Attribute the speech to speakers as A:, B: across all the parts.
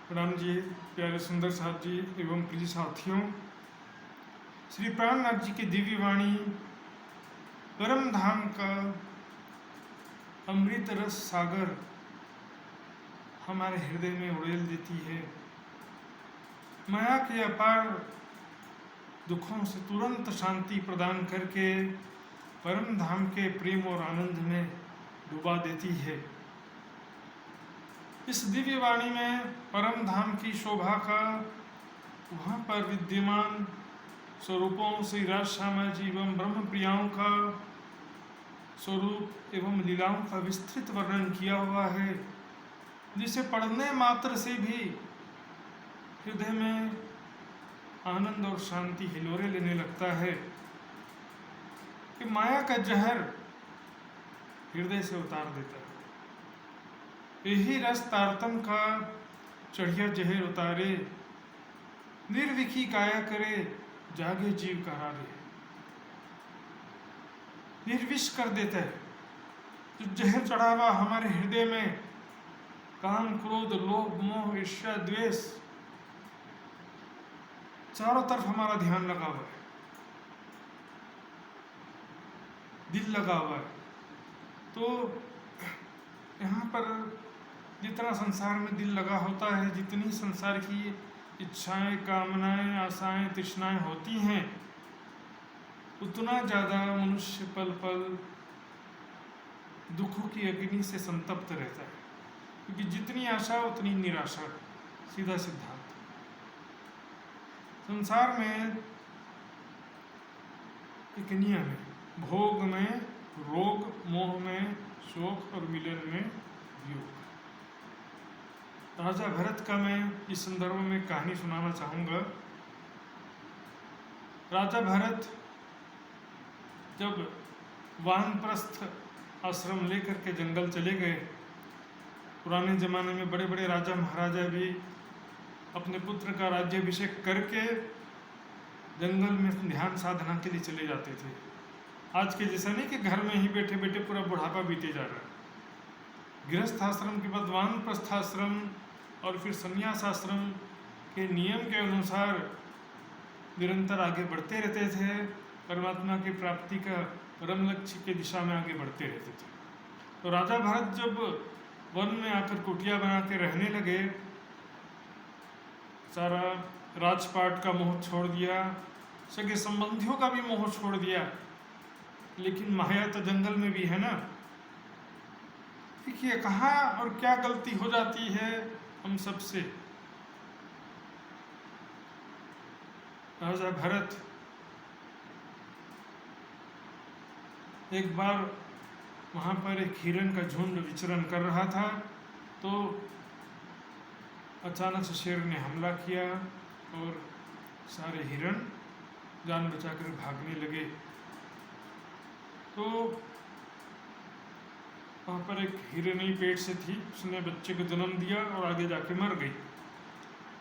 A: प्रणाम जी, प्यारे सुंदर साहब जी एवं प्रिय साथियों। श्री प्राणनाथ जी की दिव्य वाणी परम धाम का अमृत रस सागर हमारे हृदय में उड़ेल देती है। माया के अपार दुखों से तुरंत शांति प्रदान करके परम धाम के प्रेम और आनंद में डुबा देती है। इस दिव्य वाणी में परम धाम की शोभा का वहाँ पर विद्यमान स्वरूपों श्री राज श्यामा जी एवं ब्रह्म प्रियाओं का स्वरूप एवं लीलाओं का विस्तृत वर्णन किया हुआ है, जिसे पढ़ने मात्र से भी हृदय में आनंद और शांति हिलोरे लेने लगता है कि माया का जहर हृदय से उतार देता है। यही रस तारतम का चढ़िया जहर उतारे, निर्विखी काया करे, जागे जीव करारे। निर्विष कर देता है। जो जहर चढ़ा हुआ हमारे हृदय में काम, क्रोध, लोभ, मोह, ईर्ष्या, द्वेष, चारों तरफ हमारा ध्यान लगा हुआ है, दिल लगा हुआ है। तो यहाँ पर जितना संसार में दिल लगा होता है, जितनी संसार की इच्छाएं, कामनाएं, आशाएं, तृष्णाएं होती हैं, उतना ज़्यादा मनुष्य पल पल दुखों की अग्नि से संतप्त रहता है, क्योंकि जितनी आशा उतनी निराशा। सीधा सिद्धांत। संसार में एक नियम है, भोग में रोग, मोह में शोक और मिलन में वियोग। राजा भरत का मैं इस संदर्भ में कहानी सुनाना चाहूँगा। राजा भरत जब वानप्रस्थ आश्रम लेकर के जंगल चले गए, पुराने ज़माने में बड़े बड़े राजा महाराजा भी अपने पुत्र का राज्याभिषेक करके जंगल में ध्यान साधना के लिए चले जाते थे। आज के जैसा नहीं कि घर में ही बैठे बैठे पूरा बुढ़ापा बीते जा रहा है। गृहस्थ आश्रम के बाद वानप्रस्थ आश्रम और फिर संन्यास आश्रम के नियम के अनुसार निरंतर आगे बढ़ते रहते थे, परमात्मा की प्राप्ति का परम लक्ष्य के दिशा में आगे बढ़ते रहते थे। तो राजा भरत जब वन में आकर कुटिया बना के रहने लगे, सारा राजपाट का मोह छोड़ दिया, सगे संबंधियों का भी मोह छोड़ दिया, लेकिन माया तो जंगल में भी है ना। देखिए कहाँ और क्या गलती हो जाती है हम सबसे। राजा भरत एक बार वहाँ पर एक हिरण का झुंड विचरण कर रहा था, तो अचानक से शेर ने हमला किया और सारे हिरण जान बचाकर भागने लगे। तो वहाँ पर एक हिरनी पेट से थी, उसने बच्चे को जन्म दिया और आगे जाके मर गई।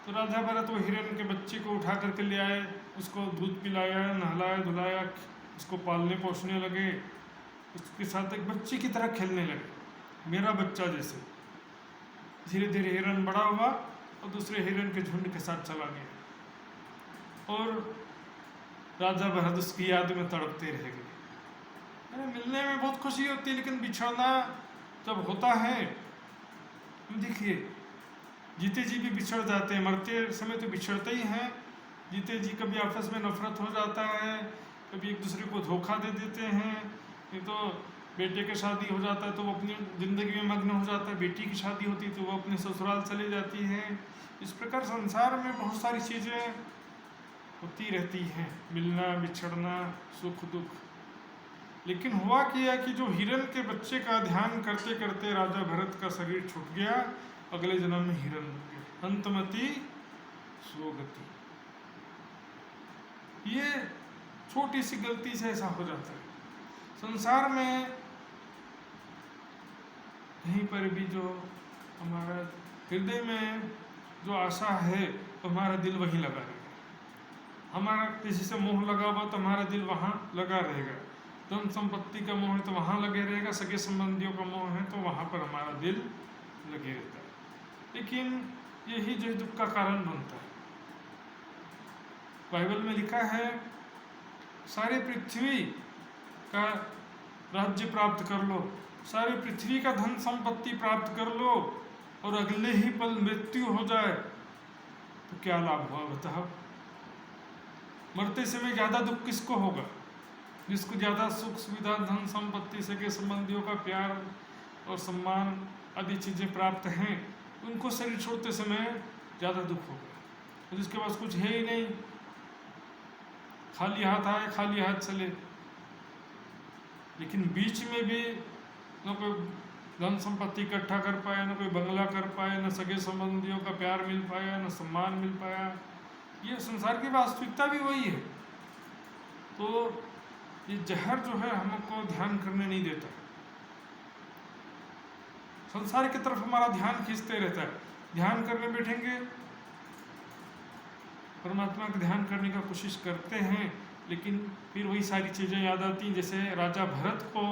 A: तो राजा भरत वो हिरण के बच्चे को उठा करके ले आए, उसको दूध पिलाया, नहलाया धुलाया, उसको पालने पोसने लगे, उसके साथ एक बच्चे की तरह खेलने लगे, मेरा बच्चा जैसे। धीरे धीरे हिरण बड़ा हुआ और दूसरे हिरण के झुंड के साथ चला गया और राजा भरत उसकी याद में तड़पते रह गए। अरे मिलने में बहुत खुशी होती है, लेकिन बिछड़ना जब होता है, देखिए जीते जी भी बिछड़ जाते हैं, मरते समय तो बिछड़ते ही हैं। जीते जी कभी आपस में नफरत हो जाता है, कभी एक दूसरे को धोखा दे देते हैं, नहीं तो बेटे की शादी हो जाता है तो वो अपनी ज़िंदगी में मग्न हो जाता है, बेटी की शादी होती है तो वो अपने ससुराल चली जाती है। इस प्रकार संसार में बहुत सारी चीज़ें होती रहती हैं, मिलना बिछड़ना, सुख दुख। लेकिन हुआ क्या कि जो हिरण के बच्चे का ध्यान करते करते राजा भरत का शरीर छूट गया, अगले जन्म में हिरण बन गए। अंतमति स्वगति। ये छोटी सी गलती से ऐसा हो जाता है। संसार में कहीं पर भी जो हमारा हृदय में जो आशा है, तो हमारा दिल वहीं लगा रहेगा। हमारा किसी से मोह लगा हुआ तो हमारा दिल वहाँ लगा रहेगा। धन संपत्ति का मोह है तो वहाँ लगे रहेगा, सगे संबंधियों का मोह है तो वहाँ पर हमारा दिल लगे रहता है। लेकिन यही जो दुख का कारण बनता है। बाइबल में लिखा है, सारी पृथ्वी का राज्य प्राप्त कर लो, सारी पृथ्वी का धन संपत्ति प्राप्त कर लो और अगले ही पल मृत्यु हो जाए तो क्या लाभ हुआ बताओ। मरते समय ज्यादा दुख किसको होगा? जिसको ज्यादा सुख सुविधा, धन संपत्ति, सगे संबंधियों का प्यार और सम्मान आदि चीजें प्राप्त हैं, उनको शरीर छोड़ते समय ज्यादा दुख होगा। और जिसके पास कुछ है ही नहीं, खाली हाथ आए खाली हाथ चले, लेकिन बीच में भी न कोई धन संपत्ति इकट्ठा कर पाया, न कोई बंगला कर पाया, न सगे संबंधियों का प्यार मिल पाया, न सम्मान मिल पाया। ये संसार की वास्तविकता भी वही है। तो ये जहर जो है हमको ध्यान करने नहीं देता, संसार की तरफ हमारा ध्यान खींचते रहता है। ध्यान करने बैठेंगे, परमात्मा का ध्यान करने का कोशिश करते हैं, लेकिन फिर वही सारी चीज़ें याद आती हैं। जैसे राजा भरत को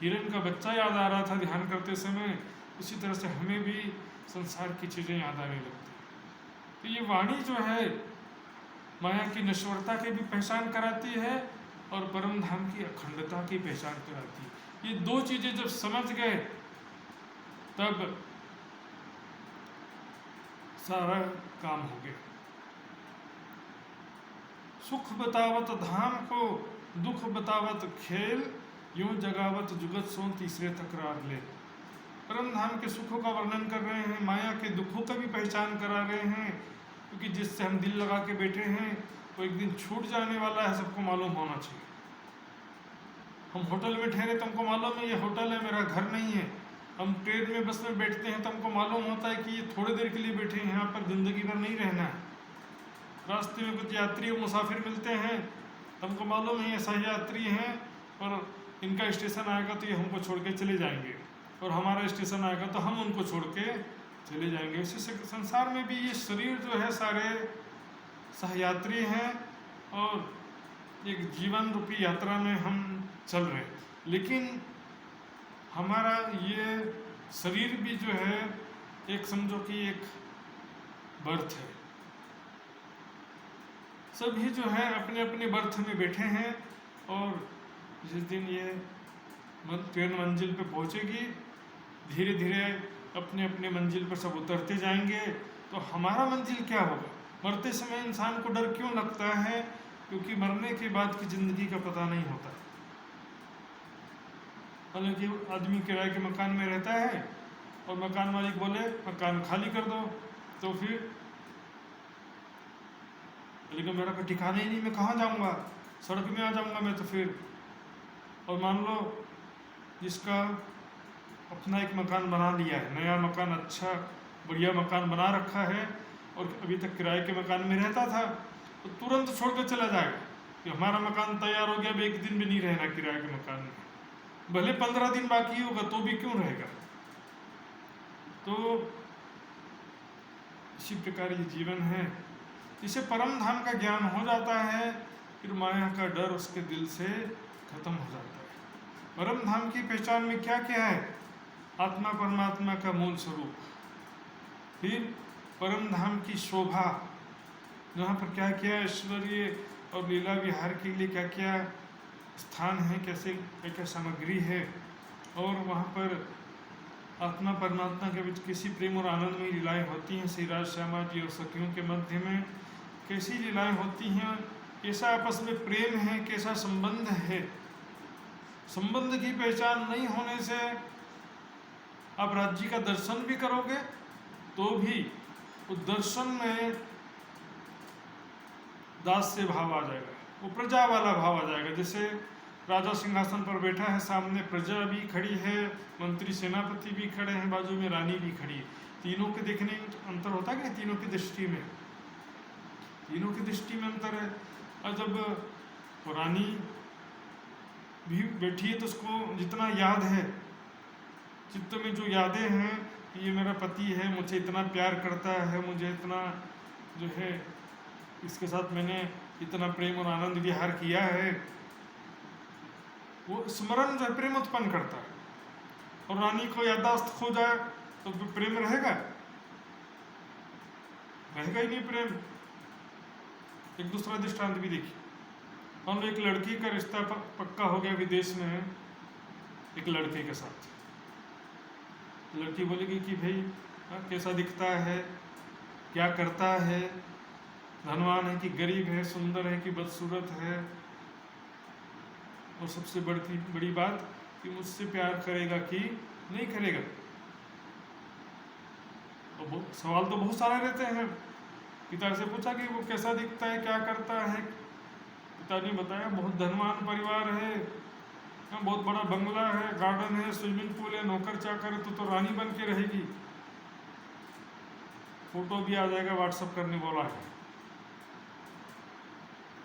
A: हिरण का बच्चा याद आ रहा था ध्यान करते समय, उसी तरह से हमें भी संसार की चीज़ें याद आने लगती हैं। तो ये वाणी जो है माया की नश्वरता की भी पहचान कराती है और परम धाम की अखंडता की पहचान कराती है। ये दो चीज़ें जब समझ गए तब सारा काम हो गया। सुख बतावत धाम को, दुख बतावत खेल, यूं जगावत जुगत सो तीसरे तकरार ले। परम धाम के सुखों का वर्णन कर रहे हैं, माया के दुखों का भी पहचान करा रहे हैं, क्योंकि जिससे हम दिल लगा के बैठे हैं वो एक दिन छूट जाने वाला है, सबको मालूम होना चाहिए। हम होटल में ठहरे तो हमको मालूम है ये होटल है, मेरा घर नहीं है। हम ट्रेन में, बस में बैठते हैं तो हमको मालूम होता है कि ये थोड़ी देर के लिए बैठे हैं, यहाँ पर जिंदगी भर नहीं रहना है। रास्ते में कुछ यात्री और मुसाफिर मिलते हैं, हमको मालूम है ये सही यात्री हैं और इनका स्टेशन आएगा तो ये हमको छोड़ के चले जाएंगे, और हमारा स्टेशन आएगा तो हम उनको छोड़ के चले जाएंगे। इसी से संसार में भी ये शरीर जो है सारे सहयात्री हैं और एक जीवन रूपी यात्रा में हम चल रहे हैं। लेकिन हमारा ये शरीर भी जो है एक समझो कि एक बर्थ है। सभी जो है अपने अपने बर्थ में बैठे हैं और जिस दिन ये ट्रेन मंजिल पे पहुंचेगी, धीरे धीरे अपने अपने मंजिल पर सब उतरते जाएंगे। तो हमारा मंजिल क्या होगा? मरते समय इंसान को डर क्यों लगता है? क्योंकि मरने के बाद की जिंदगी का पता नहीं होता। हालांकि आदमी किराए के मकान में रहता है और मकान मालिक बोले मकान खाली कर दो, तो फिर लेकिन मेरा कोई ठिकाना ही नहीं, मैं कहाँ जाऊँगा, सड़क में आ जाऊँगा मैं तो फिर। और मान लो जिसका अपना एक मकान बना लिया है, नया मकान, अच्छा बढ़िया मकान बना रखा है, और अभी तक किराए के मकान में रहता था, तो तुरंत छोड़ कर चला जाएगा कि हमारा मकान तैयार हो गया, अब एक दिन भी नहीं रहना किराए के मकान में, भले 15 दिन बाकी होगा तो भी क्यों रहेगा। तो इसी प्रकार ये जीवन है। इसे परम धाम का ज्ञान हो जाता है, फिर माया का डर उसके दिल से खत्म हो जाता है। परम धाम की पहचान में क्या क्या है? आत्मा परमात्मा का मूल स्वरूप, फिर परम धाम की शोभा, जहाँ पर क्या क्या ऐश्वर्य और लीला विहार के लिए क्या क्या स्थान है, कैसे क्या क्या सामग्री है, और वहाँ पर आत्मा परमात्मा के बीच कैसी प्रेम और आनंद में लीलाएँ होती हैं, श्री राज श्यामा जी और सखियों के मध्य में कैसी लीलाएँ होती हैं, कैसा आपस में प्रेम है, कैसा संबंध है। संबंध की पहचान नहीं होने से आप राज्य का दर्शन भी करोगे तो भी उस दर्शन में दास से भाव आ जाएगा, वो प्रजा वाला भाव आ जाएगा। जैसे राजा सिंहासन पर बैठा है, सामने प्रजा भी खड़ी है, मंत्री सेनापति भी खड़े हैं, बाजू में रानी भी खड़ी है। तीनों के देखने में अंतर होता है कि तीनों की दृष्टि में, तीनों की दृष्टि में अंतर है। और जब रानी भी बैठी है तो उसको जितना याद है, चित्त में जो यादें हैं कि ये मेरा पति है, मुझे इतना प्यार करता है, मुझे इतना जो है इसके साथ मैंने इतना प्रेम और आनंद विहार किया है, वो स्मरण जो प्रेम उत्पन्न करता है। और रानी को याददाश्त खो जाए तो प्रेम रहेगा? रहेगा ही नहीं प्रेम। एक दूसरा दृष्टांत भी देखिए, हम एक लड़की का रिश्ता पक्का हो गया विदेश में एक लड़के के साथ। लड़की बोलेगी कि भाई कैसा दिखता है, क्या करता है, धनवान है कि गरीब है, सुंदर है कि बदसूरत है, और सबसे बड़ी बात कि मुझसे प्यार करेगा कि नहीं करेगा। तो सवाल तो बहुत सारे रहते हैं। पिता से पूछा कि वो कैसा दिखता है, क्या करता है। पिता ने बताया बहुत धनवान परिवार है, बहुत बड़ा बंगला है, गार्डन है, स्विमिंग पूल है, नौकर चाकर है, तो रानी बन के रहेगी। फोटो भी आ जाएगा, व्हाट्सएप करने बोला है।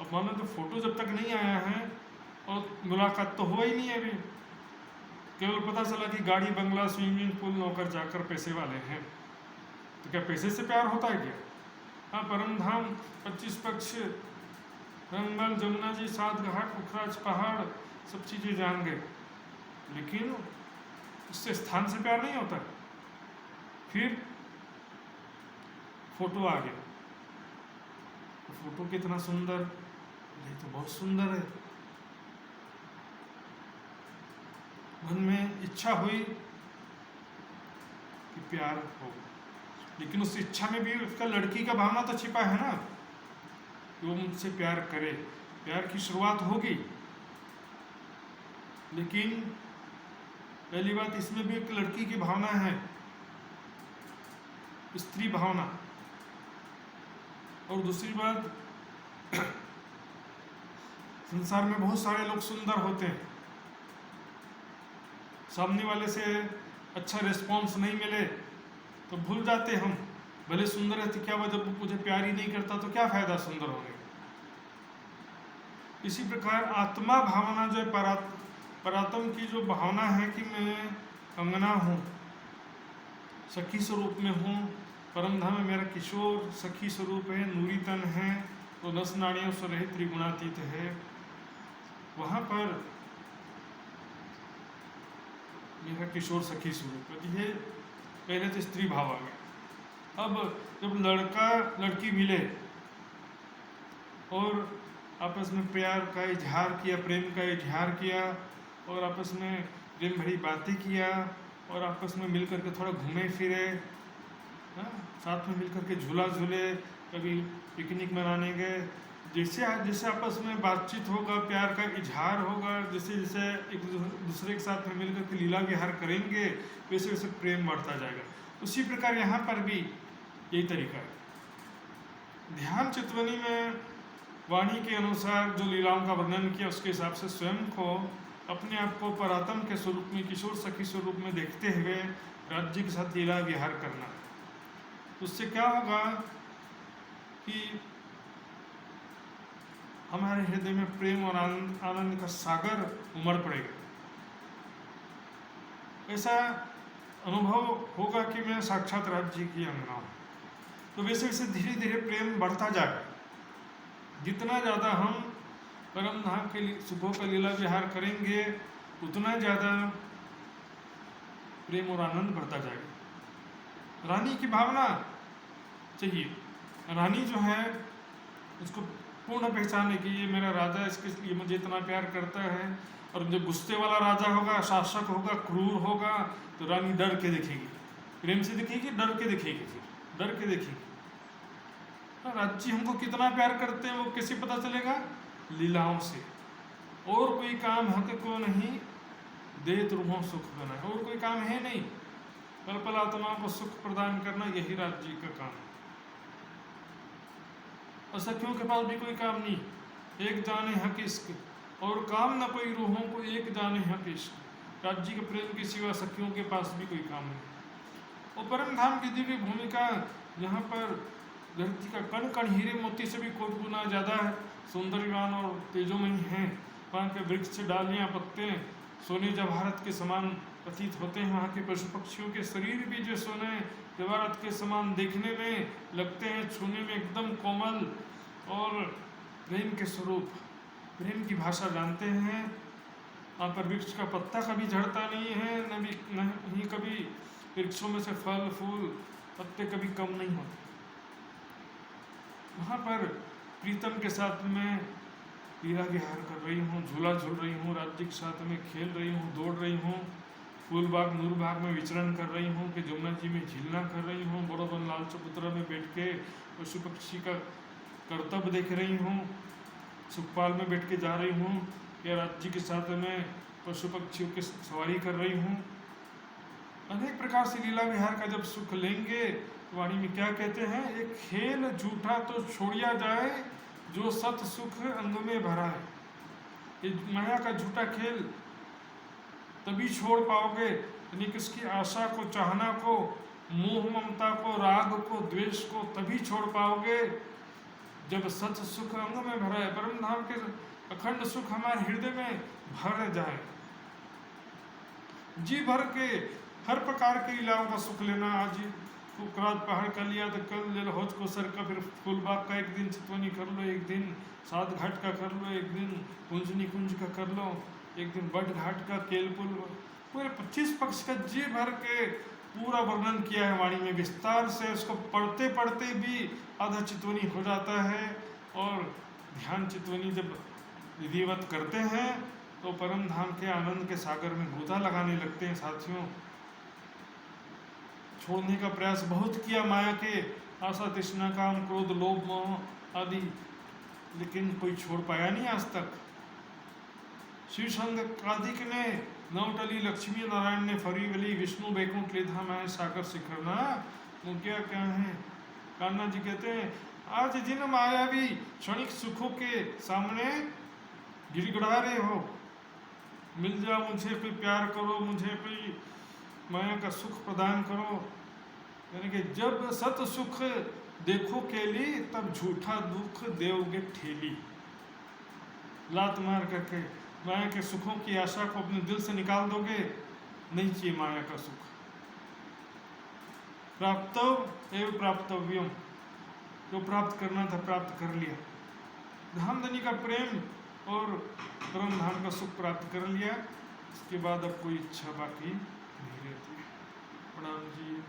A: अब मानो तो फोटो जब तक नहीं आया है और मुलाकात तो हुआ ही नहीं है अभी, केवल पता चला कि गाड़ी, बंगला, स्विमिंग पूल, नौकर चाकर, पैसे वाले हैं, तो क्या पैसे से प्यार होता है क्या? हाँ, परम धाम, 25 पक्ष, रंगमल, जमुना जी, 7 घाट, पुखराज पहाड़, सब चीज़ें जान गए, लेकिन उससे स्थान से प्यार नहीं होता। फिर फोटो आ गया, तो फोटो कितना सुंदर, ये तो बहुत सुंदर है। मन में इच्छा हुई कि प्यार हो, लेकिन उस इच्छा में भी उसका लड़की का भावना तो छिपा है ना, कि वो मुझसे प्यार करे। प्यार की शुरुआत होगी, लेकिन पहली बात इसमें भी एक लड़की की भावना है, स्त्री भावना। और दूसरी बात, संसार में बहुत सारे लोग सुंदर होते हैं, सामने वाले से अच्छा रिस्पॉन्स नहीं मिले तो भूल जाते हम, भले सुंदर है तो क्या वजह, जब मुझे प्यार ही नहीं करता तो क्या फायदा सुंदर होने। इसी प्रकार आत्मा भावना जो परात्म की जो भावना है कि मैं अंगना हूँ, सखी स्वरूप में हूँ, परम धाम में मेरा किशोर सखी स्वरूप है, नूरी तन है, तो 10 नाड़ियों से रहित त्रिगुणातीत है, वहाँ पर मेरा किशोर सखी स्वरूप। ये पहले तो स्त्री भाव आ गया। अब जब लड़का लड़की मिले और आपस में प्यार का इजहार किया, प्रेम का इजहार किया, और आपस में प्रेम भरी बातें किया, और आपस में मिलकर के थोड़ा घूमे फिरे, साथ में मिलकर के झूला झूले, कभी पिकनिक मनाने गए, जैसे जैसे आपस में बातचीत होगा, प्यार का इजहार होगा, जैसे जैसे एक दूसरे के साथ में मिलकर के लीला विहार करेंगे, वैसे वैसे प्रेम बढ़ता जाएगा। उसी प्रकार यहाँ पर भी यही तरीका है। ध्यान चितवनी में वाणी के अनुसार जो लीलाओं का वर्णन किया, उसके हिसाब से स्वयं को, अपने आप को परात्म के स्वरूप में, किशोर सखी स्वरूप में देखते हुए राज्य के साथ लीला विहार करना। उससे क्या होगा कि हमारे हृदय में प्रेम और आनंद का सागर उमड़ पड़ेगा। ऐसा अनुभव होगा कि मैं साक्षात राज्य की अंगना हूँ। तो वैसे वैसे धीरे धीरे प्रेम बढ़ता जाएगा। जितना ज़्यादा हम परम धाम के सुखों का लीला विहार करेंगे, उतना ज़्यादा प्रेम और आनंद बढ़ता जाएगा। रानी की भावना चाहिए। रानी जो है उसको पूर्ण पहचाने कि ये मेरा राजा, इसके लिए मुझे इतना प्यार करता है। और जब गुस्से वाला राजा होगा, शासक होगा, क्रूर होगा, तो रानी डर के दिखेगी, प्रेम से दिखेगी, डर के दिखेगी, फिर डर के देखेगी। राज्य हमको कितना प्यार करते हैं वो कैसे पता चलेगा? लीलाओं से। और कोई काम हक को नहीं, दे ध्रुवों सुख बना, और कोई काम है नहीं। पल पल आत्मा को सुख प्रदान करना, यही राज्य का काम है। और सखियों के पास भी कोई काम नहीं, एक जाने हक इश्क, और काम न कोई रूहों को, एक जाने हक इश्क। राज्य के प्रेम के सिवा सखियों के पास भी कोई काम नहीं। और परम धाम की दिव्य भूमिका, यहाँ पर धरती का कण कण हीरे मोती से भी कोटि गुना ज़्यादा है, सौंदर्यवान और तेजोमयी हैं। वहाँ के वृक्ष, डालियाँ, पत्ते सोने जवाहरत के समान प्रतीत होते हैं। वहाँ के पशु पक्षियों के शरीर भी जो सोने जवाहरत के समान देखने में लगते हैं, छूने में एकदम कोमल और प्रेम के स्वरूप, प्रेम की भाषा जानते हैं। वहाँ पर वृक्ष का पत्ता कभी झड़ता नहीं है, नहीं कभी वृक्षों में से फल फूल पत्ते कभी कम नहीं होते। वहाँ पर प्रीतम के साथ में लीला विहार कर रही हूँ, झूला झूल रही हूँ, राज्य के साथ में खेल रही हूँ, दौड़ रही हूँ, फूलबाग नूरबाग में विचरण कर रही हूँ कि जमुना जी में झीलना कर रही हूँ, बड़ो बन लाल चबूतरा में बैठ के पशु पक्षी का कर्तव्य देख रही हूँ, सुखपाल में बैठ के जा रही हूँ या राज्य के साथ में पशु पक्षियों की सवारी कर रही हूँ। अनेक प्रकार से लीला विहार का जब सुख लेंगे तो वाणी में क्या कहते हैं, एक खेल झूठा तो छोड़िया जाए जो सत सुख अंग में भरा है। ये माया का झूठा खेल तभी छोड़ पाओगे, यानी किसकी आशा को, चाहना को, मोह ममता को, राग को, द्वेष को तभी छोड़ पाओगे जब सत सुख अंग में भरा है, परम धाम के अखंड सुख हमारे हृदय में भर जाए। जी भर के हर प्रकार की लीलाओं का सुख लेना। आज कुकरात पहाड़ का लिया तो कल ले लो हौज को सर का, फिर फूलबाग का एक दिन, चितवनी कर लो एक दिन, सात घाट का कर लो एक दिन, कुंजनी कुंज का कर लो एक दिन, बट घाट का, केलपुल, पूरे 25 पक्ष का जी भर के पूरा वर्णन किया है वाणी में विस्तार से। उसको पढ़ते पढ़ते भी आधा चितवनी हो जाता है। और ध्यान चितवनी जब विधिवत करते हैं तो परम धाम के आनंद के सागर में गोता लगाने लगते हैं। साथियों, छोड़ने का प्रयास बहुत किया माया के आशा तृष्णा काम क्रोध लोभ मोह आदि, लेकिन कोई छोड़ पाया नहीं आज तक। श्री संग कादिक ने नवटली, लक्ष्मी नारायण ने फरीवली, विष्णु बैकुंठ लेधा मैं सागर शिखरना, वो क्या क्या है। कान्हा जी कहते हैं आज जिन मायावी क्षणिक सुखों के सामने गिड़गिड़ा रहे हो, मिल जाओ मुझे, कोई प्यार करो मुझे, कोई माया का सुख प्रदान करो। यानी कि जब सत सुख देखो केली तब झूठा दुख देओगे ठेली। लात मार करके माया के सुखों की आशा को अपने दिल से निकाल दोगे, नहीं चाहिए माया का सुख। प्राप्तव एवं प्राप्तव्यम, जो प्राप्त करना था प्राप्त कर लिया। धामधनी का प्रेम और परम धाम का सुख प्राप्त कर लिया, इसके बाद अब कोई इच्छा बाकी नहीं रहती। प्रणाम जी।